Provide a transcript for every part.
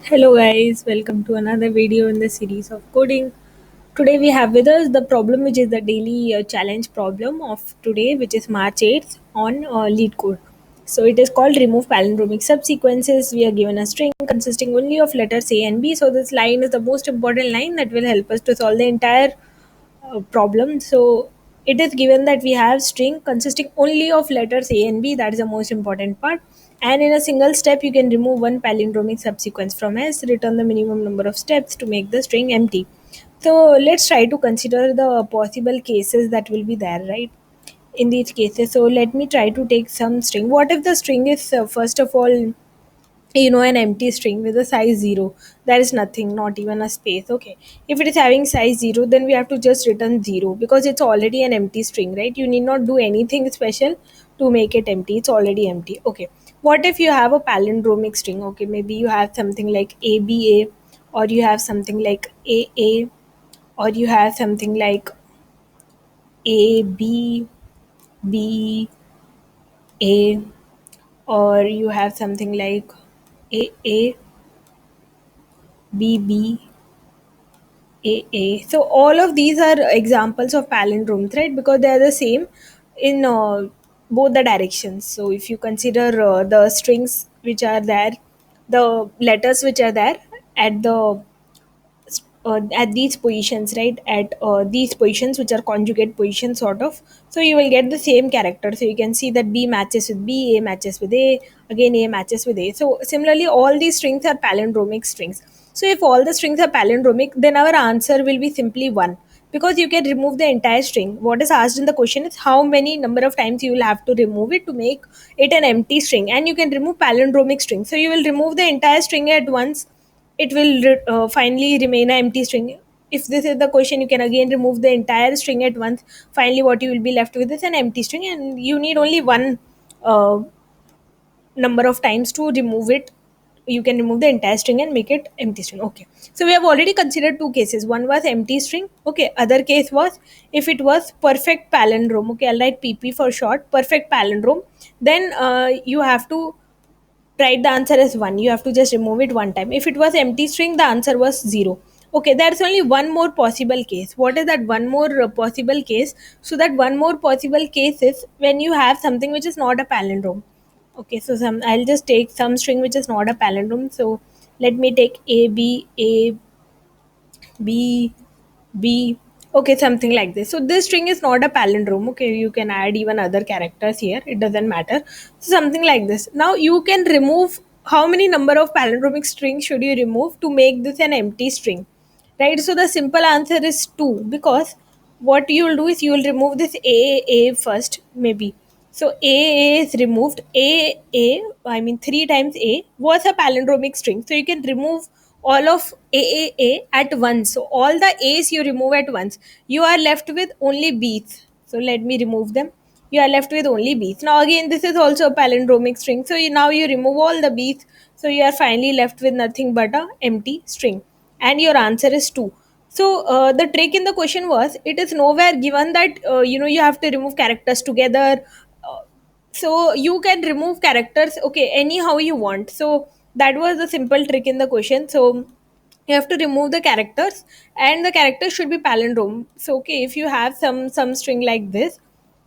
Hello guys, welcome to another video in the series of coding. Today we have with us the problem which is the daily challenge problem of today, which is March 8th on lead code. So it is called remove palindromic subsequences. We are given a string consisting only of letters A and B. So this line is the most important line that will help us to solve the entire problem. So it is given that we have string consisting only of letters A and B. That is the most important part. And in a single step, you can remove one palindromic subsequence from S, return the minimum number of steps to make the string empty. So let's try to consider the possible cases that will be there, right? In these cases, so let me try to take some string. What if the string is first of all, an empty string with a size 0? There is nothing, not even a space. Okay, if it is having size 0, then we have to just return 0 because it's already an empty string, right? You need not do anything special to make it empty, it's already empty. Okay, what if you have a palindromic string? Okay, maybe you have something like ABA, or you have something like AA, or you have something like ABBA, or you have something like AABBAA. So all of these are examples of palindromes, right? Because they are the same in both the directions. So if you consider the strings which are there, the letters which are there at the at these positions, right? At these positions, which are conjugate positions, sort of. So you will get the same character. So you can see that B matches with B, A matches with A, again A matches with A. So similarly, all these strings are palindromic strings. So if all the strings are palindromic, then our answer will be simply one, because you can remove the entire string. What is asked in the question is how many number of times you will have to remove it to make it an empty string, and you can remove palindromic string. So you will remove the entire string at once, it will finally remain an empty string. If this is the question, you can again remove the entire string at once. Finally, what you will be left with is an empty string, and you need only one uh, number of times to remove it. You can remove the entire string and make it empty string. Okay, so we have already considered two cases. One was empty string. Okay, other case was if it was perfect palindrome. Okay, I'll write PP for short, perfect palindrome. Then you have to write the answer as 1. You have to just remove it one time. If it was empty string, the answer was 0. Okay, there's only one more possible case. What is that one more possible case? So that one more possible case is when you have something which is not a palindrome. Okay, so I'll just take some string which is not a palindrome. So let me take B, B. Okay, something like this. So this string is not a palindrome. Okay, you can add even other characters here. It doesn't matter. So something like this. Now you can remove how many number of palindromic strings should you remove to make this an empty string, right? So the simple answer is two, because what you will do is you will remove this A first, maybe. So A is removed. I mean 3 times A was a palindromic string. So you can remove all of A at once. So all the A's you remove at once. You are left with only B's. So let me remove them. You are left with only B's. Now again, this is also a palindromic string. So now you remove all the B's. So you are finally left with nothing but a empty string. And your answer is 2. So the trick in the question was, it is nowhere given that you have to remove characters together. uh, so you can remove characters, okay, anyhow you want. So that was the simple trick in the question. So you have to remove the characters, and the characters should be palindrome. So okay, if you have some string like this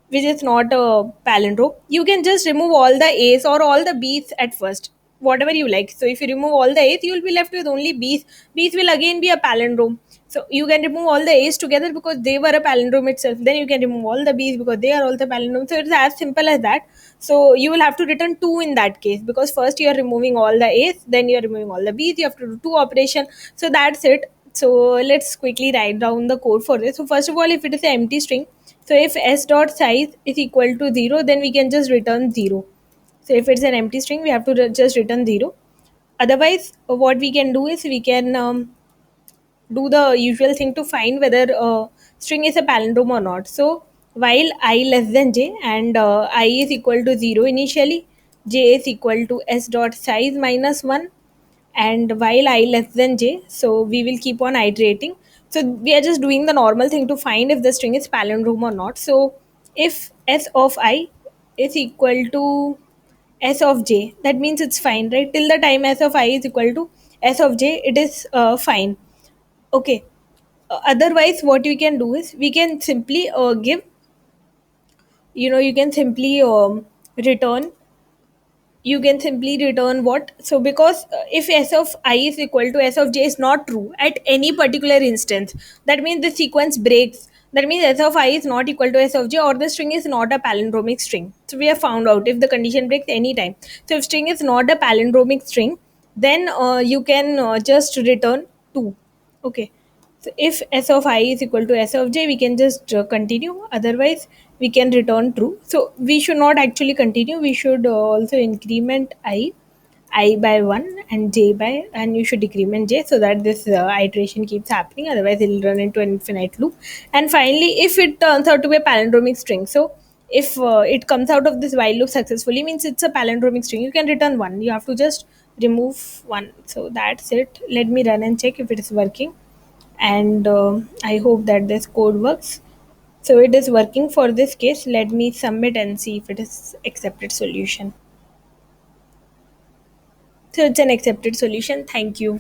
which is not a palindrome, you can just remove all the A's or all the B's at first, whatever you like. So if you remove all the A's, you will be left with only B's. B's will again be a palindrome. So you can remove all the A's together because they were a palindrome itself. Then you can remove all the B's because they are also palindrome. So it's as simple as that. So you will have to return 2 in that case, because first you are removing all the A's, then you are removing all the B's. You have to do two operation. So that's it. So let's quickly write down the code for this. So first of all, if it is an empty string, so if s dot size is equal to 0, then we can just return 0. So if it's an empty string, we have to just return 0. Otherwise, what we can do is we can do the usual thing to find whether string is a palindrome or not. So while I less than j and I is equal to 0 initially, j is equal to s dot size minus 1, and while I less than j, so we will keep on iterating. So we are just doing the normal thing to find if the string is palindrome or not. So if s of I is equal to s of j, that means it's fine, right? Till the time s of I is equal to s of j, it is fine. Okay. Otherwise, what we can do is we can simply give, you can simply return, you can simply return what? So because if s of I is equal to s of j is not true at any particular instance, that means the sequence breaks. That means s of I is not equal to s of j, or the string is not a palindromic string. So we have found out if the condition breaks anytime. So if string is not a palindromic string, then you can just return 2. Okay. So if s of I is equal to s of j, we can just continue. Otherwise, we can return true. So we should not actually continue. We should also increment I by 1 and j by, and you should decrement j, so that this iteration keeps happening. Otherwise, it will run into an infinite loop. And finally, if it turns out to be a palindromic string, so if it comes out of this while loop successfully, means it's a palindromic string. You can return 1. You have to just remove 1. So that's it. Let me run and check if it is working, and I hope that this code works. So it is working for this case. Let me submit and see if it is accepted solution. So it's an accepted solution. Thank you.